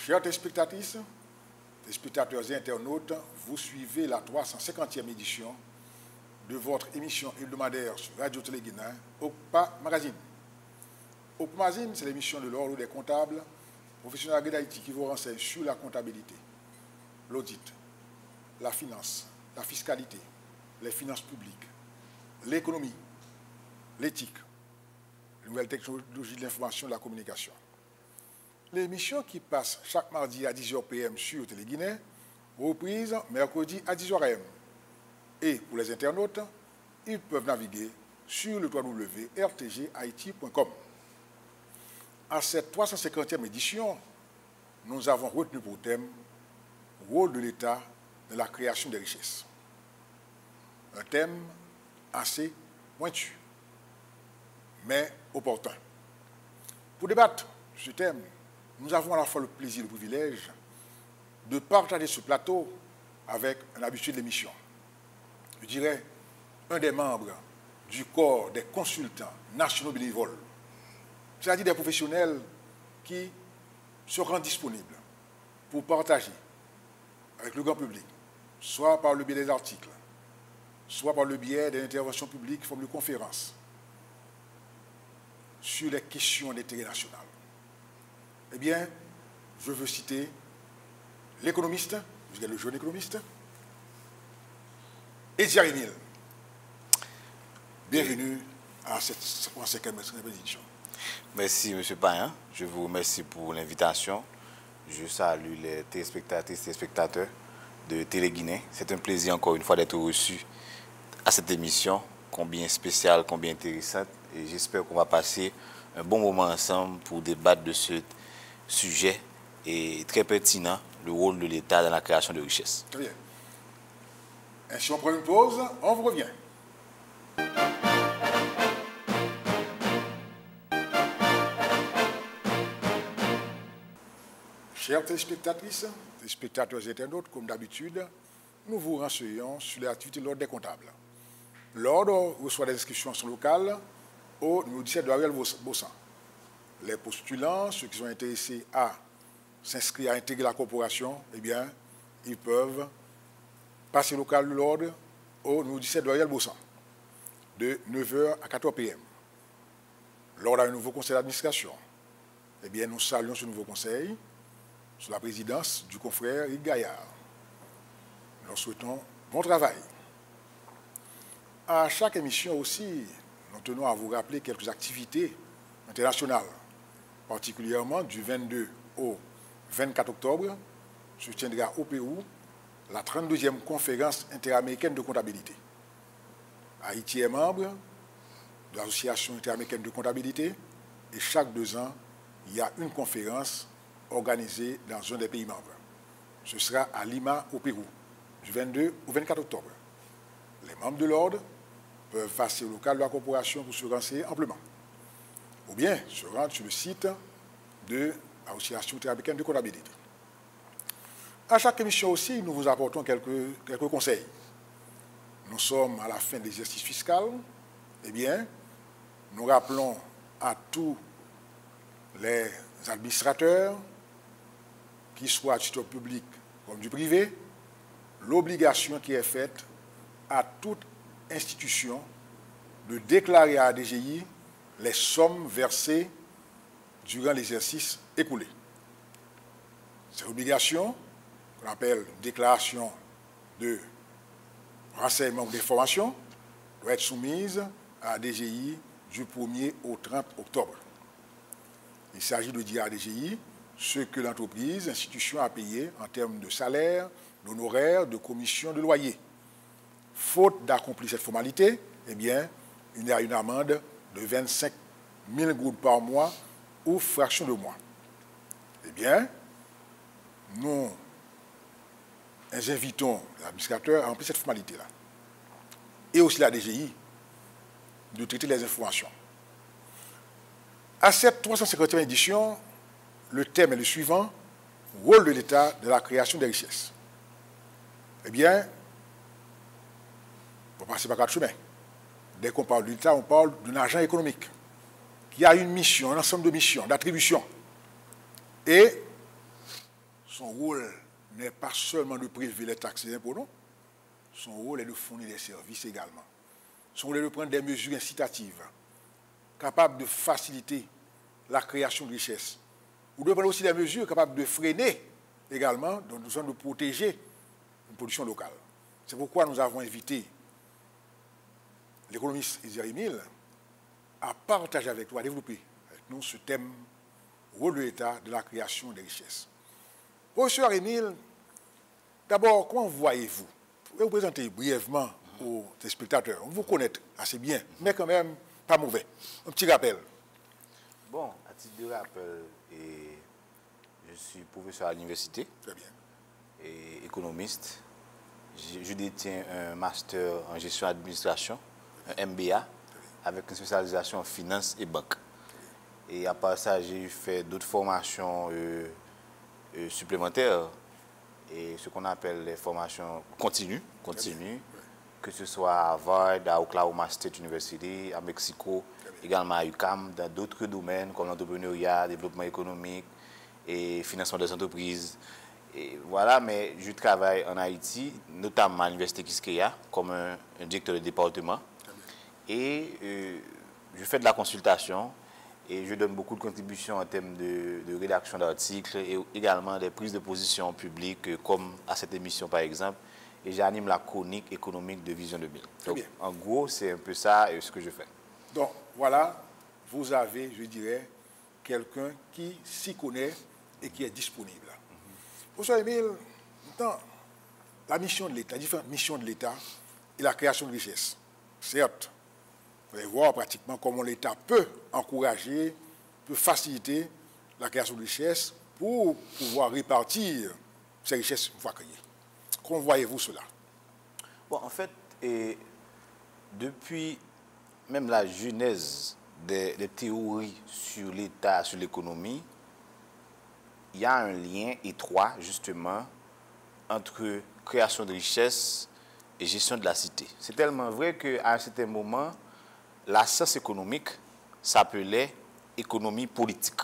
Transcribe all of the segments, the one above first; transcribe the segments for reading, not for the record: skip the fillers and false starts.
Chers téléspectatrices, téléspectateurs et internautes, vous suivez la 350e édition de votre émission hebdomadaire sur Radio Télé Guinée, OPA Magazine. OPA Magazine, c'est l'émission de l'ordre des comptables professionnels d'Haïti qui vous renseigne sur la comptabilité, l'audit, la finance, la fiscalité, les finances publiques, l'économie, l'éthique, les nouvelles technologies de l'information et de la communication. L'émission qui passe chaque mardi à 10h PM sur Télé Guinée, reprise mercredi à 10h AM. Et pour les internautes, ils peuvent naviguer sur le www.rtghaiti.com. À cette 350e édition, nous avons retenu pour thème « Rôle de l'État dans la création des richesses ». Un thème assez pointu, mais opportun. Pour débattre ce thème, nous avons à la fois le plaisir et le privilège de partager ce plateau avec un habitué de l'émission. Je dirais un des membres du corps des consultants nationaux bénévoles, c'est-à-dire des professionnels qui se rendent disponibles pour partager avec le grand public, soit par le biais des articles, soit par le biais des interventions publiques, forme de conférences, sur les questions d'intérêt national. Eh bien, je veux citer l'économiste, le jeune économiste, Edgar Emile. Bienvenue à cette 55e édition. Merci, M. Payan. Je vous remercie pour l'invitation. Je salue les téléspectatrices et téléspectateurs de Télé Guinée. C'est un plaisir encore une fois d'être reçu à cette émission, combien spéciale, combien intéressante. Et j'espère qu'on va passer un bon moment ensemble pour débattre de ce sujet et très pertinent, le rôle de l'État dans la création de richesses. Très bien. Ainsi, on prend une pause, on vous revient. Chers téléspectatrices, téléspectateurs et internautes, comme d'habitude, nous vous renseignons sur l'activité de l'ordre des comptables. L'ordre reçoit des inscriptions locales au numéro 17 de Ariel Bossan. Les postulants, ceux qui sont intéressés à s'inscrire, à intégrer la corporation, eh bien, ils peuvent passer local de l'ordre au numéro 17 de Ariel Bossan, de 9h à 14 PM. L'ordre a un nouveau conseil d'administration. Eh bien, nous saluons ce nouveau conseil sous la présidence du confrère Yves Gaillard. Nous souhaitons bon travail. À chaque émission aussi, nous tenons à vous rappeler quelques activités internationales, particulièrement du 22 au 24 octobre, se tiendra au Pérou la 32e conférence interaméricaine de comptabilité. Haïti est membre de l'Association interaméricaine de comptabilité et chaque 2 ans, il y a une conférence organisée dans un des pays membres. Ce sera à Lima, au Pérou, du 22 au 24 octobre. Les membres de l'ordre peuvent passer au local de la corporation pour se renseigner amplement, ou bien se rendre sur le site de l'Association interaméricaine de comptabilité. À chaque émission aussi, nous vous apportons quelques conseils. Nous sommes à la fin de l'exercice fiscal. Eh bien, nous rappelons à tous les administrateurs, qu'ils soient du secteur public comme du privé, l'obligation qui est faite à toute institution de déclarer à la DGI les sommes versées durant l'exercice écoulé. Cette obligation, qu'on appelle déclaration de renseignement ou d'information, doit être soumise à la DGI du 1er au 30 octobre. Il s'agit de dire à la DGI ce que l'entreprise, l'institution a payé en termes de salaire, d'honoraires, de commission, de loyer. Faute d'accomplir cette formalité, eh bien, il y a une amende de 25 000 gourdes par mois ou fraction de mois. Eh bien, nous invitons l'administrateur à remplir cette formalité-là. Et aussi la DGI de traiter les informations. À cette 350e édition, le thème est le suivant, rôle de l'État dans la création des richesses. Eh bien, on va passer par 4 chemins. Dès qu'on parle de l'État, on parle d'un agent économique qui a une mission, un ensemble de missions, d'attributions. Et son rôle n'est pas seulement de prélever les taxes et impôts, non. Son rôle est de fournir des services également. Son rôle est de prendre des mesures incitatives, capables de faciliter la création de richesses, ou de prendre aussi des mesures capables de freiner également, donc nous sommes de protéger une production locale. C'est pourquoi nous avons invité l'économiste Ezra Emile à partager avec nous, à développer avec nous ce thème, rôle de l'État de la création des richesses. Professeur Emile, d'abord, comment voyez-vous? Pouvez vous présenter brièvement aux téléspectateurs? On vous connaît assez bien, mais quand même pas mauvais. Un petit rappel. Bon, à titre de rappel, je suis professeur à l'université. Très bien. Et économiste. Je détiens un master en gestion et administration, un MBA, avec une spécialisation en finance et banque. Et à part ça, j'ai fait d'autres formations supplémentaires, et ce qu'on appelle les formations continues, que ce soit à Harvard, à Oklahoma State University, à Mexico, également à UQAM, dans d'autres domaines comme l'entrepreneuriat, développement économique et financement des entreprises. Et voilà, mais je travaille en Haïti, notamment à l'université Quisqueya, comme un directeur de département. Et je fais de la consultation et je donne beaucoup de contributions en termes de rédaction d'articles et également des prises de position publiques, comme à cette émission par exemple. Et j'anime la chronique économique de Vision 2000. Donc, en gros, c'est un peu ça ce que je fais. Donc, voilà, vous avez, je dirais, quelqu'un qui s'y connaît et qui est disponible. Professeur Emile, la mission de l'État, différentes missions de l'État et la création de richesses. Certes, vous allez voir pratiquement comment l'État peut encourager, peut faciliter la création de richesses pour pouvoir répartir ces richesses une fois créées. Comment voyez-vous cela? Bon, en fait, depuis même la genèse des théories sur l'État, sur l'économie, il y a un lien étroit, justement, entre création de richesses et gestion de la cité. C'est tellement vrai qu'à un certain moment, la science économique s'appelait économie politique.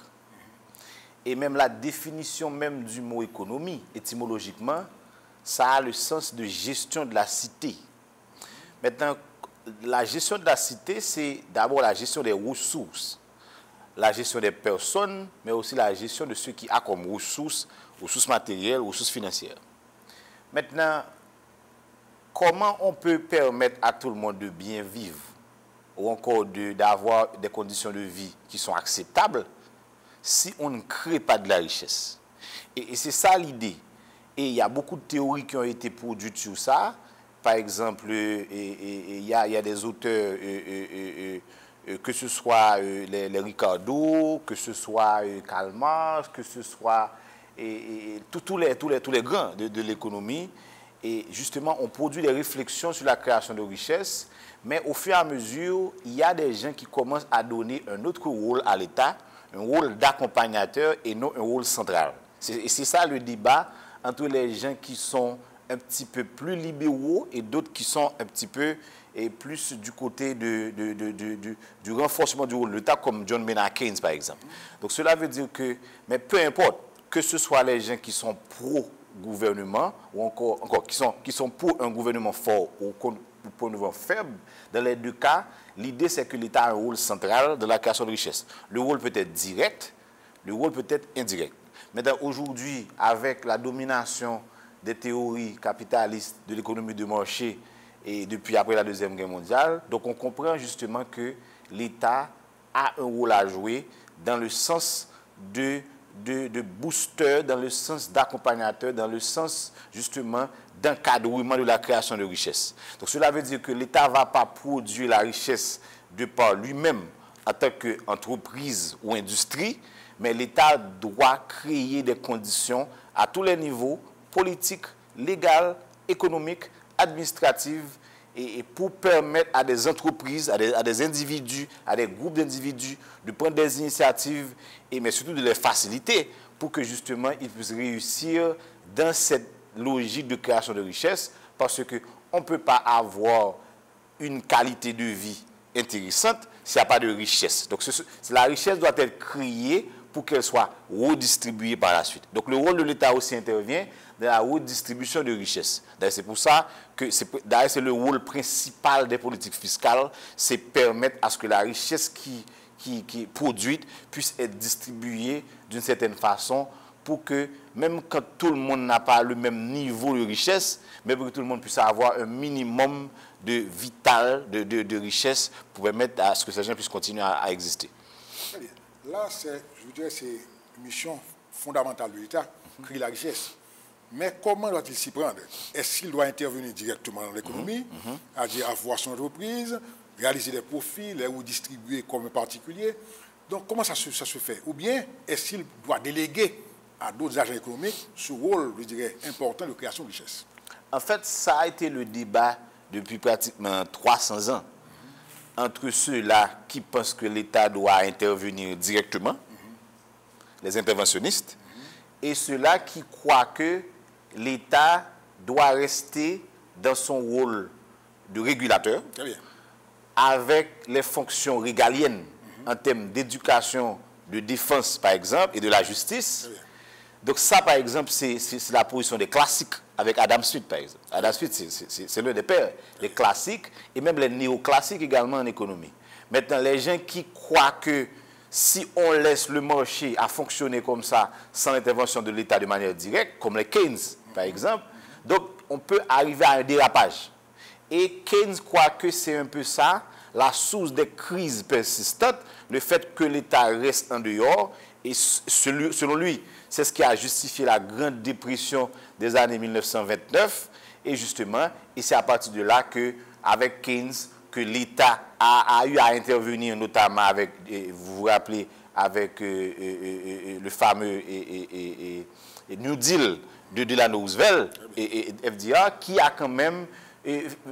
Et même la définition même du mot économie, étymologiquement, ça a le sens de gestion de la cité. Maintenant, la gestion de la cité, c'est d'abord la gestion des ressources, la gestion des personnes, mais aussi la gestion de ce qui a comme ressources matérielles, ressources financières. Maintenant, comment on peut permettre à tout le monde de bien vivre ou encore d'avoir des conditions de vie qui sont acceptables si on ne crée pas de la richesse? Et c'est ça l'idée. Et il y a beaucoup de théories qui ont été produites sur ça. Par exemple, il y a des auteurs, que ce soit les Ricardo, que ce soit Karl Marx, que ce soit tous les grands de l'économie. Et justement, on produit des réflexions sur la création de richesses, mais au fur et à mesure, il y a des gens qui commencent à donner un autre rôle à l'État, un rôle d'accompagnateur et non un rôle central. Et c'est ça le débat entre les gens qui sont un petit peu plus libéraux et d'autres qui sont un petit peu plus du côté du renforcement du rôle de l'État, comme John Maynard Keynes, par exemple. Donc cela veut dire que, mais peu importe, que ce soit les gens qui sont pro-gouvernement ou encore qui sont pour un gouvernement fort ou pour un gouvernement faible, dans les deux cas, l'idée c'est que l'État a un rôle central dans la création de richesse. Le rôle peut être direct, le rôle peut être indirect. Maintenant, aujourd'hui, avec la domination des théories capitalistes de l'économie de marché et depuis après la Deuxième Guerre mondiale, donc on comprend justement que l'État a un rôle à jouer dans le sens de booster, dans le sens d'accompagnateur, dans le sens justement d'encadrement de la création de richesse. Donc cela veut dire que l'État ne va pas produire la richesse de par lui-même en tant qu'entreprise ou industrie, mais l'État doit créer des conditions à tous les niveaux, politiques, légales, économiques, administratives, et pour permettre à des entreprises, à des individus, à des groupes d'individus de prendre des initiatives, mais surtout de les faciliter pour que justement ils puissent réussir dans cette logique de création de richesse, parce qu'on ne peut pas avoir une qualité de vie intéressante s'il n'y a pas de richesse. Donc la richesse doit être créée pour qu'elle soit redistribuée par la suite. Donc le rôle de l'État aussi intervient dans la redistribution de richesses. C'est pour ça que c'est le rôle principal des politiques fiscales, c'est permettre à ce que la richesse qui est produite puisse être distribuée d'une certaine façon pour que, même quand tout le monde n'a pas le même niveau de richesse, mais pour que tout le monde puisse avoir un minimum de vital, de richesse pour permettre à ce que ces gens puissent continuer à exister. Très bien. Là, je vous dirais, c'est une mission fondamentale de l'État, créer la richesse. Mais comment doit-il s'y prendre? Est-ce qu'il doit intervenir directement dans l'économie, c'est-à-dire avoir son entreprise, réaliser des profits, les redistribuer comme un particulier? Donc, comment ça se fait? Ou bien, est-ce qu'il doit déléguer à d'autres agents économiques ce rôle, je dirais, important de création de richesse? En fait, ça a été le débat depuis pratiquement 300 ans entre ceux-là qui pensent que l'État doit intervenir directement, les interventionnistes, et ceux-là qui croient que l'État doit rester dans son rôle de régulateur, avec les fonctions régaliennes en termes d'éducation, de défense, par exemple, et de la justice. Donc ça, par exemple, c'est la position des classiques avec Adam Smith, par exemple. Adam Smith, c'est l'un des pères, les classiques, et même les néoclassiques également en économie. Maintenant, les gens qui croient que si on laisse le marché à fonctionner comme ça, sans l'intervention de l'État de manière directe, comme les Keynes, par exemple, donc on peut arriver à un dérapage. Et Keynes croit que c'est un peu ça, la source des crises persistantes, le fait que l'État reste en dehors, et selon lui, c'est ce qui a justifié la Grande Dépression des années 1929. Et justement, et c'est à partir de là qu'avec Keynes, que l'État a eu à intervenir, notamment avec, vous vous rappelez, avec le fameux New Deal de Delano Roosevelt et FDR, qui a quand même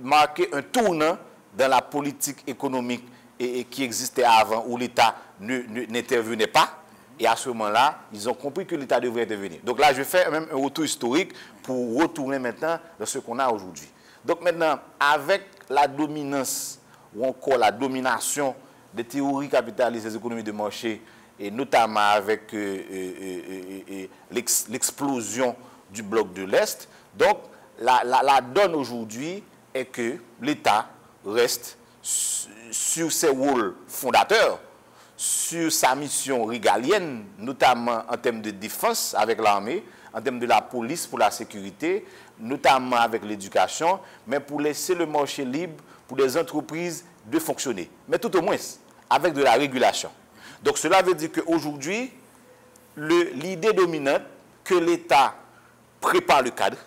marqué un tournant dans la politique économique qui existait avant, où l'État n'intervenait pas. Et à ce moment-là, ils ont compris que l'État devrait intervenir. Donc là, je fais même un retour historique pour retourner maintenant dans ce qu'on a aujourd'hui. Donc maintenant, avec la dominance ou encore la domination des théories capitalistes des économies de marché, et notamment avec l'explosion du bloc de l'Est, donc la donne aujourd'hui est que l'État reste sur ses rôles fondateurs, sur sa mission régalienne, notamment en termes de défense avec l'armée, en termes de la police pour la sécurité, notamment avec l'éducation, mais pour laisser le marché libre pour les entreprises de fonctionner. Mais tout au moins, avec de la régulation. Donc cela veut dire qu'aujourd'hui, l'idée dominante que l'État prépare le cadre,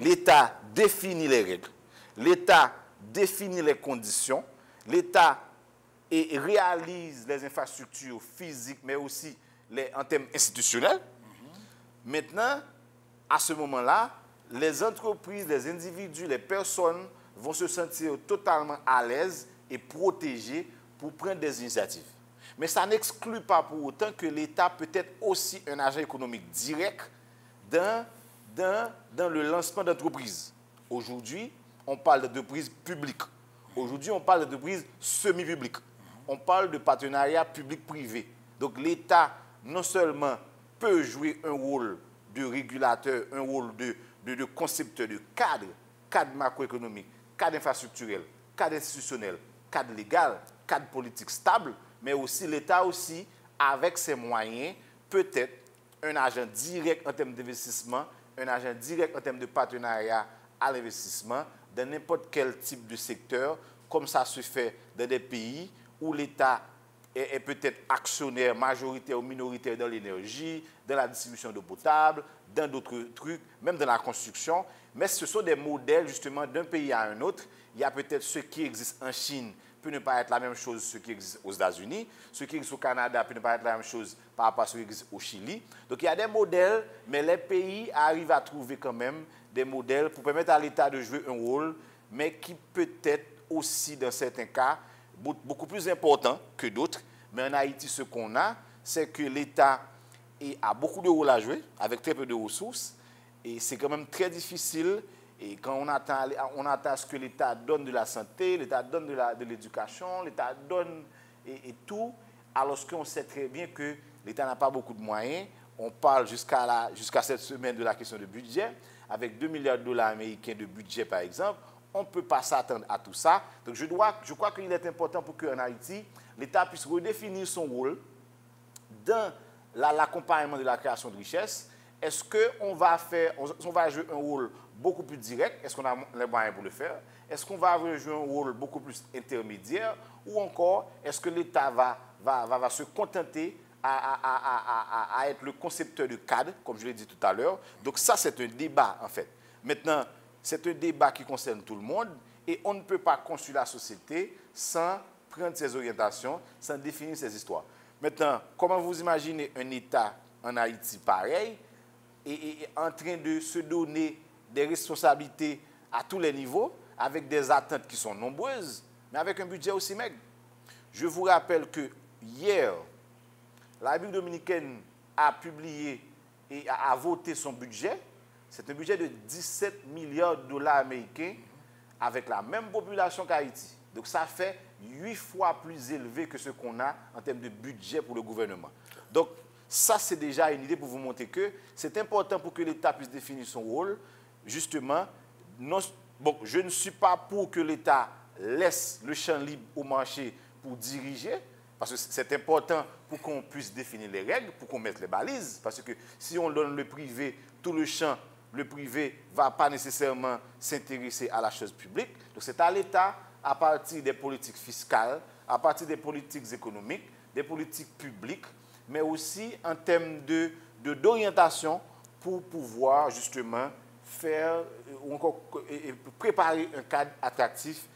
l'État définit les règles, l'État définit les conditions, l'État réalise les infrastructures physiques, mais aussi en termes institutionnels. Maintenant, à ce moment-là, les entreprises, les individus, les personnes vont se sentir totalement à l'aise et protégées pour prendre des initiatives. Mais ça n'exclut pas pour autant que l'État peut être aussi un agent économique direct dans le lancement d'entreprises. Aujourd'hui, on parle d'entreprises publiques. Aujourd'hui, on parle d'entreprises semi-publiques. On parle de partenariat public-privé. Donc l'État, non seulement peut jouer un rôle de régulateur, un rôle de concepteur de cadre macroéconomique, cadre infrastructurel, cadre institutionnel, cadre légal, cadre politique stable, mais aussi l'État aussi, avec ses moyens, peut être un agent direct en termes d'investissement, un agent direct en termes de partenariat à l'investissement, dans n'importe quel type de secteur, comme ça se fait dans des pays où l'État est peut-être actionnaire majoritaire ou minoritaire dans l'énergie, dans la distribution d'eau potable, dans d'autres trucs, même dans la construction. Mais ce sont des modèles justement d'un pays à un autre. Il y a peut-être ce qui existe en Chine peut ne pas être la même chose ce qui existe aux États-Unis. Ce qui existe au Canada peut ne pas être la même chose par rapport à ce qui existe au Chili. Donc il y a des modèles, mais les pays arrivent à trouver quand même des modèles pour permettre à l'État de jouer un rôle, mais qui peut être aussi, dans certains cas, beaucoup plus important que d'autres. Mais en Haïti, ce qu'on a, c'est que l'État a beaucoup de rôles à jouer, avec très peu de ressources. Et c'est quand même très difficile. Et quand on attend ce que l'État donne de la santé, l'État donne de l'éducation, l'État donne et tout, alors qu'on sait très bien que l'État n'a pas beaucoup de moyens. On parle jusqu'à cette semaine de la question de budget. Avec 2 milliards de dollars américains de budget, par exemple, on ne peut pas s'attendre à tout ça. Donc, je crois qu'il est important pour qu'en Haïti, l'État puisse redéfinir son rôle dans l'accompagnement de la création de richesse. Est-ce qu'on va jouer un rôle beaucoup plus direct? Est-ce qu'on a les moyens pour le faire? Est-ce qu'on va jouer un rôle beaucoup plus intermédiaire? Ou encore, est-ce que l'État va se contenter à être le concepteur de cadre, comme je l'ai dit tout à l'heure? Donc ça, c'est un débat, en fait. Maintenant, c'est un débat qui concerne tout le monde et on ne peut pas construire la société sans prendre ses orientations, sans définir ses histoires. Maintenant, comment vous imaginez un État en Haïti pareil et en train de se donner des responsabilités à tous les niveaux, avec des attentes qui sont nombreuses, mais avec un budget aussi maigre? Je vous rappelle que hier, la République dominicaine a publié et a voté son budget. C'est un budget de 17 milliards de dollars américains avec la même population qu'Haïti. Donc ça fait 8 fois plus élevé que ce qu'on a en termes de budget pour le gouvernement. Donc ça, c'est déjà une idée pour vous montrer que c'est important pour que l'État puisse définir son rôle. Justement, je ne suis pas pour que l'État laisse le champ libre au marché pour diriger, parce que c'est important pour qu'on puisse définir les règles, pour qu'on mette les balises. Parce que si on donne le privé, tout le champ, le privé ne va pas nécessairement s'intéresser à la chose publique. Donc c'est à l'État, à partir des politiques fiscales, à partir des politiques économiques, des politiques publiques, mais aussi en termes d'orientation pour pouvoir justement faire ou encore préparer un cadre attractif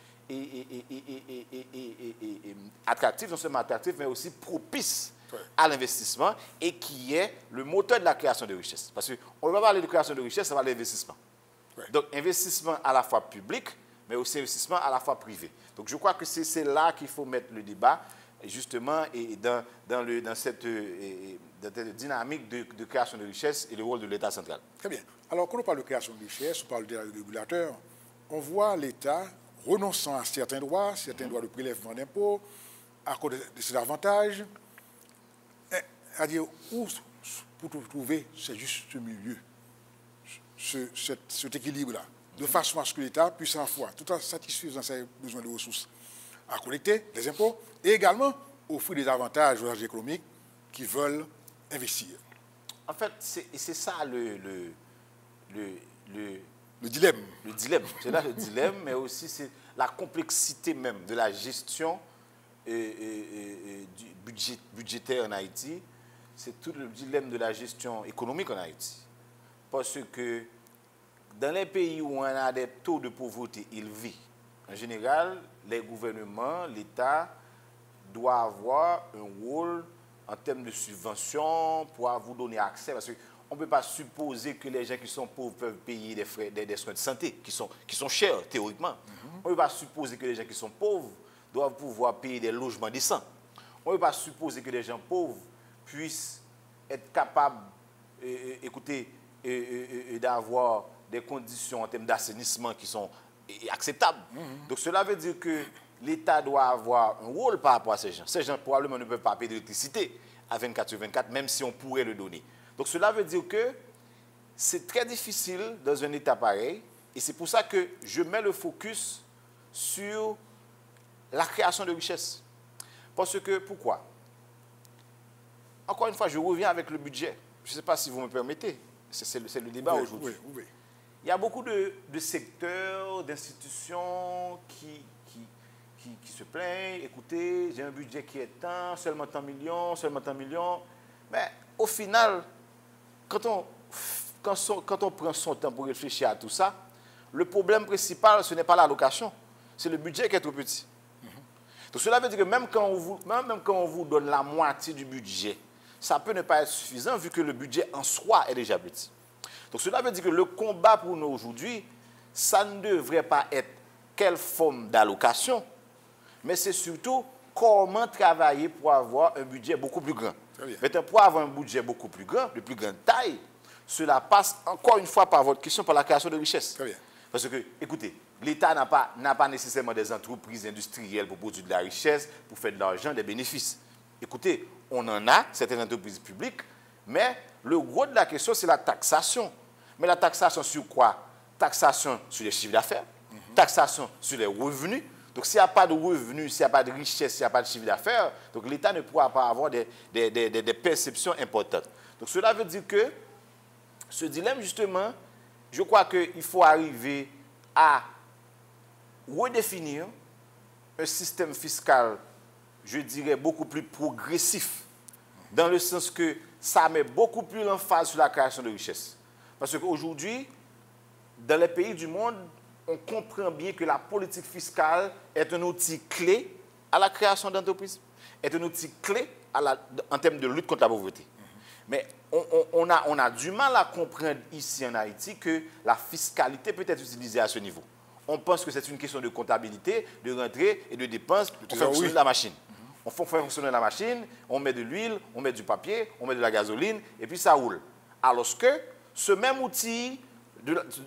attractif, non seulement attractif, mais aussi propice à l'investissement et qui est le moteur de la création de richesse. Parce qu'on va parler de création de richesse, ça va l'investissement. Donc, investissement à la fois public, mais aussi investissement à la fois privé. Donc, je crois que c'est là qu'il faut mettre le débat, justement, et dans cette dynamique de création de richesse et le rôle de l'État central. Très bien. Alors, quand on parle de création de richesse, on parle des régulateurs, on voit l'État renonçant à certains droits de prélèvement d'impôts, à cause de ses avantages, c'est-à-dire où pour trouver ce juste milieu, cet équilibre-là, de façon à ce que l'État puisse en fois, tout en satisfaisant ses besoins de ressources à collecter, des impôts, et également offrir des avantages aux agents économiques qui veulent investir. En fait, c'est ça le dilemme. Le dilemme. C'est là le dilemme, mais aussi c'est la complexité même de la gestion budgétaire en Haïti. C'est tout le dilemme de la gestion économique en Haïti. Parce que dans les pays où on a des taux de pauvreté élevés, en général, les gouvernements, l'État doit avoir un rôle en termes de subvention pour vous donner accès. Parce qu'on ne peut pas supposer que les gens qui sont pauvres peuvent payer des soins de santé qui sont chers, théoriquement. On ne peut pas supposer que les gens qui sont pauvres doivent pouvoir payer des logements décents. On ne peut pas supposer que les gens pauvres puissent être capables, d'avoir des conditions en termes d'assainissement qui sont acceptables. Donc cela veut dire que l'État doit avoir un rôle par rapport à ces gens. Ces gens probablement ne peuvent pas payer d'électricité à 24/24, même si on pourrait le donner. Donc cela veut dire que c'est très difficile dans un État pareil, et c'est pour ça que je mets le focus sur la création de richesse. Parce que, pourquoi? Encore une fois, je reviens avec le budget. Je ne sais pas si vous me permettez. C'est le débat aujourd'hui. Oui. Il y a beaucoup de secteurs, d'institutions qui se plaignent. Écoutez, j'ai un budget qui est tant, seulement tant millions, seulement tant millions. Mais au final, quand on prend son temps pour réfléchir à tout ça, le problème principal, ce n'est pas l'allocation, c'est le budget qui est trop petit. Donc cela veut dire que même quand on vous donne la moitié du budget, ça peut ne pas être suffisant vu que le budget en soi est déjà petit. Donc cela veut dire que le combat pour nous aujourd'hui, ça ne devrait pas être quelle forme d'allocation, mais c'est surtout comment travailler pour avoir un budget beaucoup plus grand. Maintenant, pour avoir un budget beaucoup plus grand, de plus grande taille, cela passe encore une fois par votre question, par la création de richesse. Très bien. Parce que, écoutez, l'État n'a pas nécessairement des entreprises industrielles pour produire de la richesse, pour faire de l'argent, des bénéfices. Écoutez, on en a, certaines entreprises publiques, mais le gros de la question, c'est la taxation. Mais la taxation sur quoi? Taxation sur les chiffres d'affaires, taxation sur les revenus. Donc, s'il n'y a pas de revenus, s'il n'y a pas de richesse, s'il n'y a pas de chiffre d'affaires, donc l'État ne pourra pas avoir des perceptions importantes. Donc, cela veut dire que ce dilemme, justement, je crois qu'il faut arriver à redéfinir un système fiscal, je dirais, beaucoup plus progressif, dans le sens que ça met beaucoup plus l'emphase sur la création de richesses. Parce qu'aujourd'hui, dans les pays du monde, on comprend bien que la politique fiscale est un outil clé à la création d'entreprises, est un outil clé en termes de lutte contre la pauvreté. Mais on a du mal à comprendre ici en Haïti que la fiscalité peut être utilisée à ce niveau. On pense que c'est une question de comptabilité, de rentrée et de dépenses. On fait fonctionner la machine. On fait fonctionner la machine, on met de l'huile, on met du papier, on met de la gasoline, et puis ça roule. Alors que ce même outil,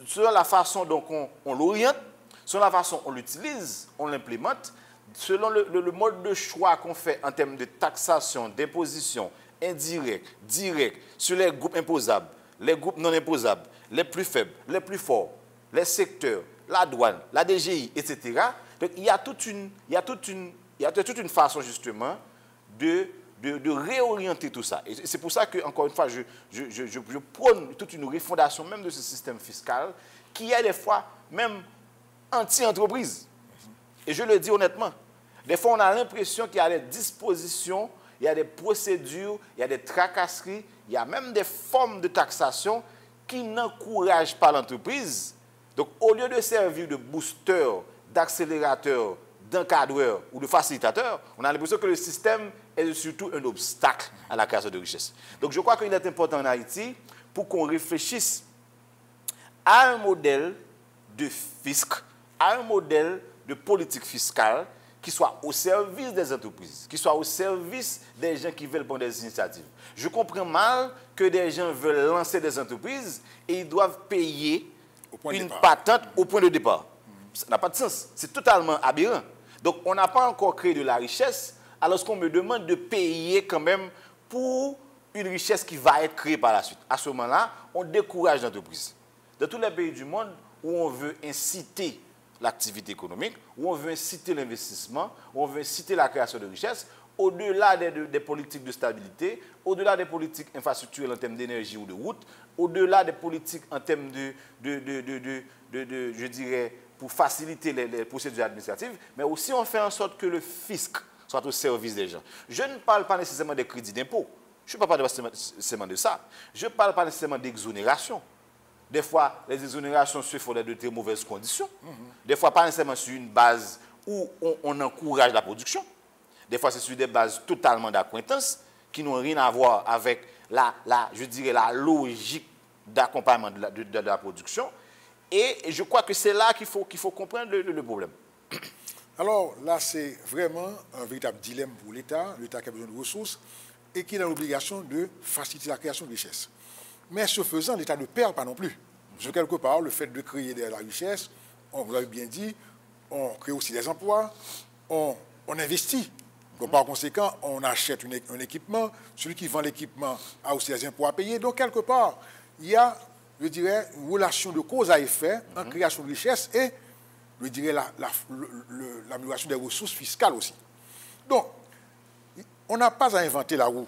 selon la façon dont on l'oriente, selon la façon dont on l'utilise, on l'implémente, selon le mode de choix qu'on fait en termes de taxation, d'imposition, indirect, direct, sur les groupes imposables, les groupes non imposables, les plus faibles, les plus forts, les secteurs, la douane, la DGI, etc. Donc, il y a toute une façon, justement, de réorienter tout ça. Et c'est pour ça que, encore une fois, je prône toute une refondation même de ce système fiscal qui est des fois même anti-entreprise. Et je le dis honnêtement. Des fois, on a l'impression qu'il y a des dispositions, il y a des procédures, il y a des tracasseries, il y a même des formes de taxation qui n'encouragent pas l'entreprise. Donc, au lieu de servir de booster, d'accélérateur, d'encadreur ou de facilitateur, on a l'impression que le système est surtout un obstacle à la création de richesse. Donc, je crois qu'il est important en Haïti pour qu'on réfléchisse à un modèle de fisc, à un modèle de politique fiscale qui soit au service des entreprises, qui soit au service des gens qui veulent prendre des initiatives. Je comprends mal que des gens veulent lancer des entreprises et ils doivent payer une patente au point de départ. Ça n'a pas de sens. C'est totalement aberrant. Donc, on n'a pas encore créé de la richesse, alors qu'on me demande de payer quand même pour une richesse qui va être créée par la suite. À ce moment-là, on décourage l'entreprise. Dans tous les pays du monde où on veut inciter l'activité économique, où on veut inciter l'investissement, où on veut inciter la création de richesses, au-delà des politiques de stabilité, au-delà des politiques infrastructurelles en termes d'énergie ou de route, au-delà des politiques en termes je dirais, pour faciliter les procédures administratives, mais aussi on fait en sorte que le fisc soit au service des gens. Je ne parle pas nécessairement des crédits d'impôt. Je ne parle pas nécessairement de ça. Je ne parle pas nécessairement d'exonération. Des fois, les exonérations se font dans de très mauvaises conditions. Des fois, pas nécessairement sur une base où on encourage la production. Des fois, c'est sur des bases totalement d'acquaintance qui n'ont rien à voir avec je dirais, la logique d'accompagnement de la production. Et je crois que c'est là qu'il faut comprendre le problème. Alors là, c'est vraiment un véritable dilemme pour l'État qui a besoin de ressources et qui a l'obligation de faciliter la création de richesses. Mais ce faisant, l'État ne perd pas non plus. Parce que quelque part, le fait de créer de la richesse, on vous l'avez bien dit, on crée aussi des emplois, on investit. Donc, par conséquent, on achète un équipement, celui qui vend l'équipement a aussi des impôts à payer. Donc, quelque part, il y a, je dirais, une relation de cause à effet en création de richesse et, je dirais, l'amélioration des ressources fiscales aussi. Donc, on n'a pas à inventer la roue.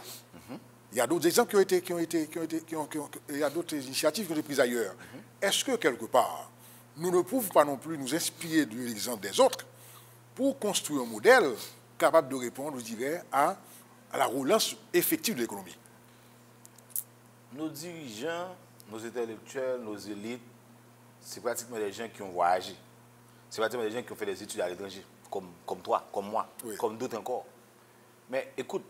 Il y a d'autres exemples il y a d'autres initiatives qui ont été prises ailleurs. Est-ce que, quelque part, nous ne pouvons pas non plus nous inspirer de l'exemple des autres pour construire un modèle capable de répondre, je dirais, à la relance effective de l'économie? Nos dirigeants, nos intellectuels, nos élites, c'est pratiquement des gens qui ont voyagé. C'est pratiquement des gens qui ont fait des études à l'étranger, comme toi, comme moi, oui, comme d'autres encore. Mais écoute,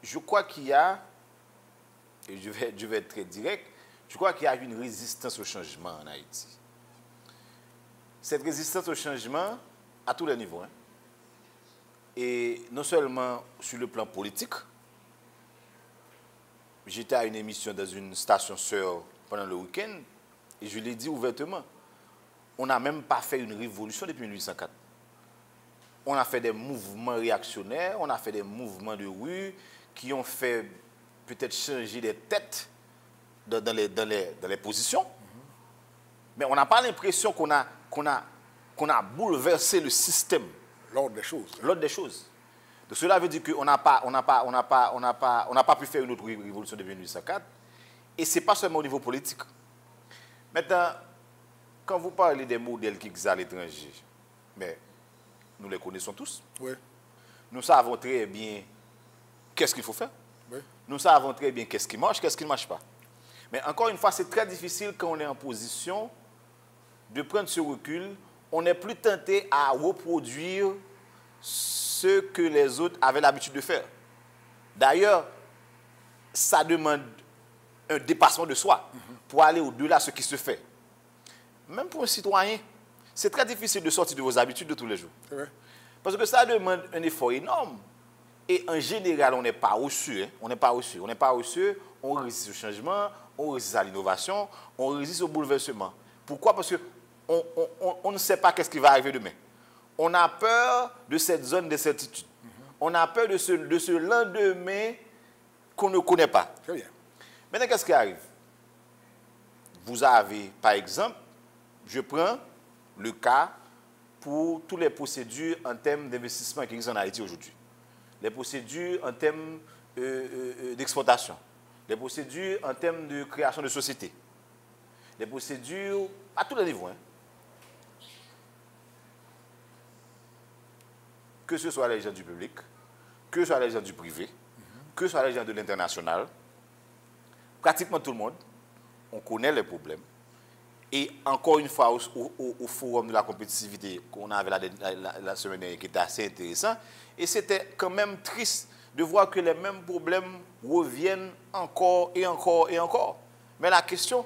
je crois qu'il y a, et je vais être très direct, je crois qu'il y a une résistance au changement en Haïti. Cette résistance au changement, à tous les niveaux, et non seulement sur le plan politique. J'étais à une émission dans une station sœur pendant le week-end, et je l'ai dit ouvertement, on n'a même pas fait une révolution depuis 1804. on a fait des mouvements réactionnaires, on a fait des mouvements de rue qui ont fait peut-être changer les têtes dans les positions. Mais on n'a pas l'impression qu'on a bouleversé le système. L'ordre des choses. L'ordre des choses. Donc cela veut dire qu'on n'a pas pu faire une autre révolution depuis 1804. Et ce n'est pas seulement au niveau politique. Maintenant, quand vous parlez des modèles qui existent à l'étranger, mais nous les connaissons tous. Oui. Nous savons très bien qu'est-ce qu'il faut faire. Oui. Nous savons très bien qu'est-ce qui marche, qu'est-ce qui ne marche pas. Mais encore une fois, c'est très difficile quand on est en position de prendre ce recul. On n'est plus tenté à reproduire ce que les autres avaient l'habitude de faire. D'ailleurs, ça demande un dépassement de soi pour aller au-delà de ce qui se fait. Même pour un citoyen, c'est très difficile de sortir de vos habitudes de tous les jours. Parce que ça demande un effort énorme. Et en général, on n'est pas reçu. Hein? On n'est pas reçu. On n'est pas reçu. On résiste au changement, on résiste à l'innovation, on résiste au bouleversement. Pourquoi? Parce qu'on ne sait pas qu'est-ce qui va arriver demain. On a peur de cette zone d'incertitude. On a peur de ce lendemain qu'on ne connaît pas. Très bien. Maintenant, qu'est-ce qui arrive? Vous avez, par exemple, je prends le cas pour toutes les procédures en termes d'investissement qui existent en Haïti aujourd'hui. Les procédures en termes d'exportation. Les procédures en termes de création de sociétés. Les procédures à tous les niveaux. Hein. Que ce soit les gens du public, que ce soit les gens du privé, que ce soit les gens de l'international, pratiquement tout le monde, on connaît les problèmes. Et encore une fois, au forum de la compétitivité qu'on avait la semaine dernière, qui était assez intéressant, et c'était quand même triste de voir que les mêmes problèmes reviennent encore et encore et encore. Mais la question,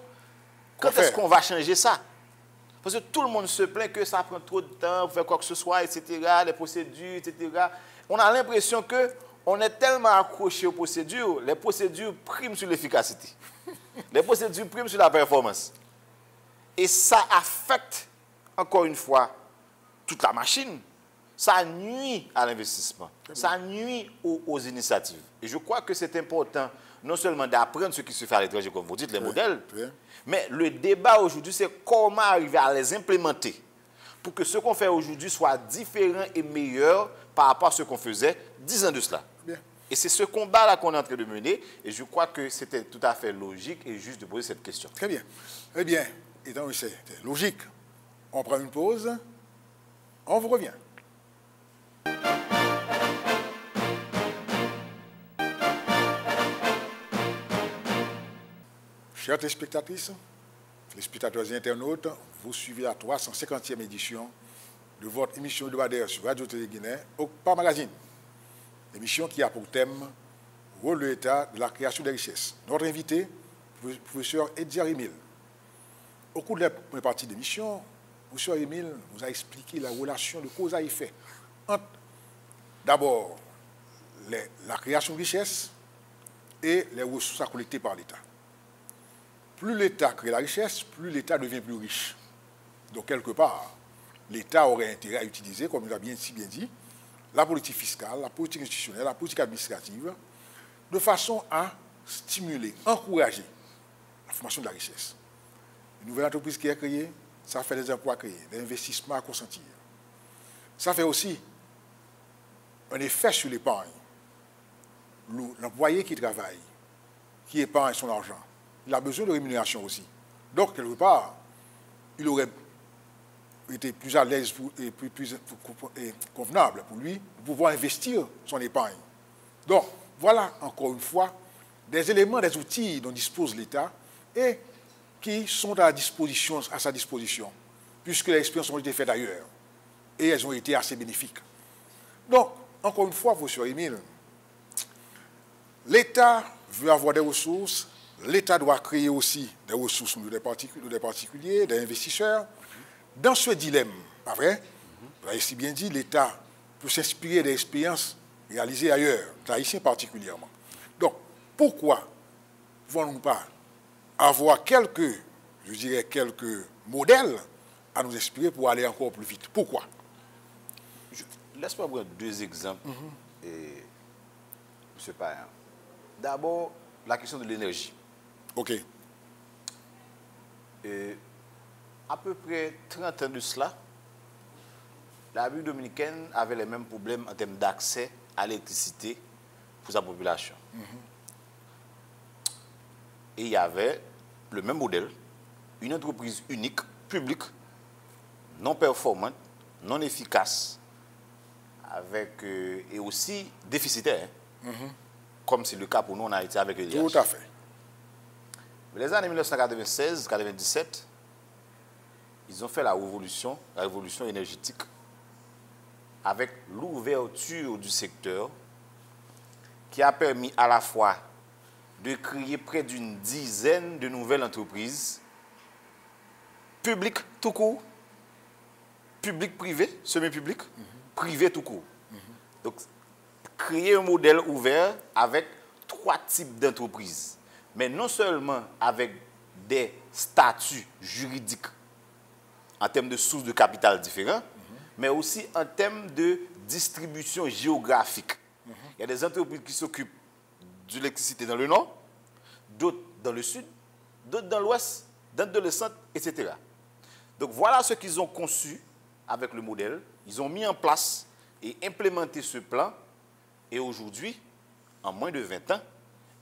quand est-ce qu'on va changer ça? Parce que tout le monde se plaint que ça prend trop de temps pour faire quoi que ce soit, etc., les procédures, etc. On a l'impression qu'on est tellement accroché aux procédures, les procédures priment sur l'efficacité. Les procédures priment sur la performance. Et ça affecte, encore une fois, toute la machine. Ça nuit à l'investissement. Ça nuit aux initiatives. Et je crois que c'est important, non seulement d'apprendre ce qui se fait à l'étranger, comme vous dites, les modèles, mais le débat aujourd'hui, c'est comment arriver à les implémenter pour que ce qu'on fait aujourd'hui soit différent et meilleur par rapport à ce qu'on faisait 10 ans de cela. Bien. Et c'est ce combat-là qu'on est en train de mener. Et je crois que c'était tout à fait logique et juste de poser cette question. Très bien. Eh bien, étant donné que c'est logique, on prend une pause, on vous revient. Chers téléspectatrices, téléspectateurs et internautes, vous suivez la 350e édition de votre émission hebdomadaire sur Radio-Télé Guinée, OCPA Magazine. Émission qui a pour thème « Rôle de l'État de la création des richesses ». Notre invité, professeur Edgar Emile. Au cours de la première partie de l'émission, professeur Emile nous a expliqué la relation de cause à effet entre d'abord la création de richesses et les ressources à collecter par l'État. Plus l'État crée la richesse, plus l'État devient plus riche. Donc, quelque part, l'État aurait intérêt à utiliser, comme il a si bien dit, la politique fiscale, la politique institutionnelle, la politique administrative, de façon à stimuler, encourager la formation de la richesse. Une nouvelle entreprise qui est créée, ça fait des emplois créés, des investissements à consentir. Ça fait aussi un effet sur l'épargne. L'employé qui travaille, qui épargne son argent, il a besoin de rémunération aussi. Donc, quelque part, il aurait été plus à l'aise et plus convenable pour lui de pouvoir investir son épargne. Donc, voilà, encore une fois, des éléments, des outils dont dispose l'État et qui sont à sa disposition, puisque les expériences ont été faites ailleurs et elles ont été assez bénéfiques. Donc, encore une fois, monsieur Emile, l'État veut avoir des ressources. L'État doit créer aussi des ressources des particuliers, des investisseurs. Dans ce dilemme, pas vrai? Vous avez si bien dit, l'État peut s'inspirer des expériences réalisées ailleurs, haïtiens particulièrement. Donc, pourquoi ne voulons-nous pas avoir quelques modèles à nous inspirer pour aller encore plus vite? Pourquoi? laisse-moi prendre deux exemples, M. Payan. D'abord, la question de l'énergie. OK. À peu près 30 ans de cela, la République dominicaine avait les mêmes problèmes en termes d'accès à l'électricité pour sa population. Et il y avait le même modèle, une entreprise unique, publique, non performante, non efficace, avec, et aussi déficitaire, comme c'est le cas pour nous en Haïti avec l'IH. Tout à fait. Les années 1996-97, ils ont fait la révolution énergétique, avec l'ouverture du secteur qui a permis à la fois de créer près d'une dizaine de nouvelles entreprises, publiques tout court, public-privé, semi-public, privé tout court. Donc, créer un modèle ouvert avec 3 types d'entreprises, mais non seulement avec des statuts juridiques en termes de sources de capital différents, mais aussi en termes de distribution géographique. Il y a des entreprises qui s'occupent de l'électricité dans le nord, d'autres dans le sud, d'autres dans l'ouest, d'autres dans le centre, etc. Donc voilà ce qu'ils ont conçu avec le modèle. Ils ont mis en place et implémenté ce plan. Et aujourd'hui, en moins de 20 ans,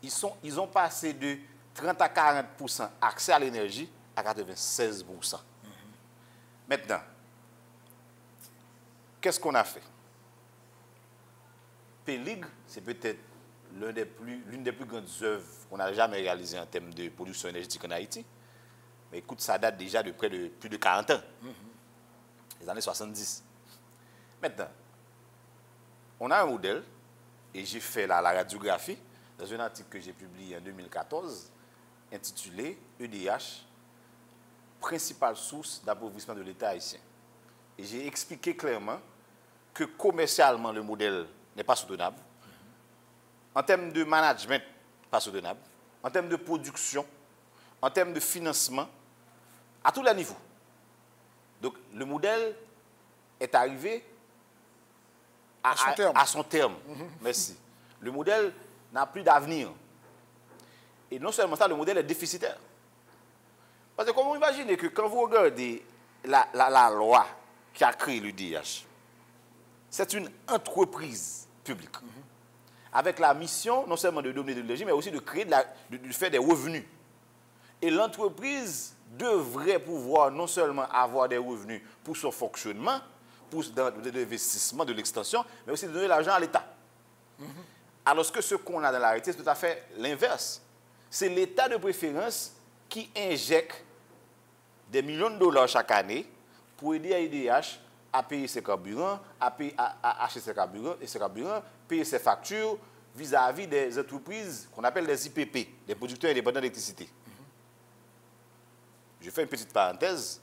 ils ont passé de 30 à 40% accès à l'énergie à 96%. Maintenant, qu'est-ce qu'on a fait? Pélig, c'est peut-être l'une des plus grandes œuvres qu'on n'a jamais réalisées en termes de production énergétique en Haïti. Mais écoute, ça date déjà de plus de 40 ans, les années 70. Maintenant, on a un modèle, et j'ai fait la radiographie dans un article que j'ai publié en 2014, intitulé EDH, principale source d'appauvrissement de l'État haïtien. Et j'ai expliqué clairement que commercialement, le modèle n'est pas soutenable. En termes de management, pas soutenable. En termes de production, en termes de financement, à tous les niveaux. Donc, le modèle est arrivé à son terme. Merci. Le modèle n'a plus d'avenir. Et non seulement ça, le modèle est déficitaire. Parce que comment imaginez que quand vous regardez la loi qui a créé l'UDH, c'est une entreprise publique, avec la mission non seulement de donner de l'énergie, mais aussi de créer de faire des revenus. Et l'entreprise devrait pouvoir non seulement avoir des revenus pour son fonctionnement, pour l'investissement, de l'extension, mais aussi de donner l'argent à l'État. Alors que ce qu'on a dans la réalité, c'est tout à fait l'inverse. C'est l'État de préférence qui injecte des millions de dollars chaque année pour aider à IDH à payer ses carburants, à acheter ses carburants, payer ses factures vis-à-vis des entreprises qu'on appelle des IPP, des producteurs indépendants d'électricité. Je fais une petite parenthèse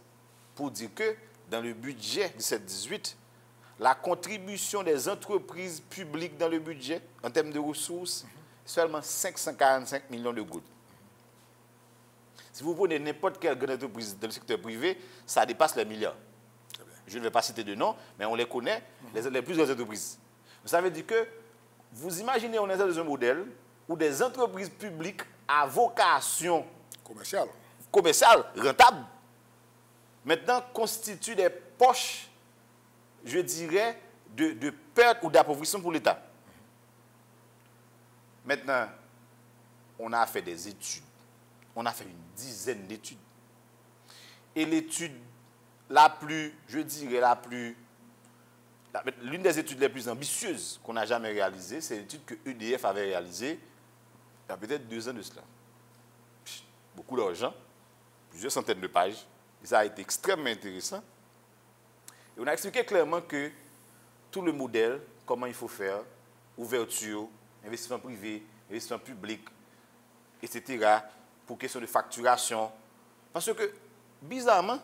pour dire que dans le budget 17-18, la contribution des entreprises publiques dans le budget, en termes de ressources, seulement 545 millions de gouttes. Si vous prenez n'importe quelle grande entreprise dans le secteur privé, ça dépasse les milliards. Je ne vais pas citer de nom, mais on les connaît, les plus grandes entreprises. Ça veut dire que vous imaginez, on est dans un modèle où des entreprises publiques à vocation commerciale rentable, maintenant constituent des poches, je dirais, de perte ou d'appauvrissement pour l'État. Maintenant, on a fait des études. On a fait une dizaine d'études. Et l'étude la plus, je dirais, l'une des études les plus ambitieuses qu'on n'a jamais réalisées, c'est l'étude que EDF avait réalisée il y a peut-être 2 ans de cela. Beaucoup d'argent, plusieurs centaines de pages. Et ça a été extrêmement intéressant. Et on a expliqué clairement que tout le modèle, comment il faut faire, ouverture, investissement privé, investissement public, etc., pour question de facturation. Parce que, bizarrement,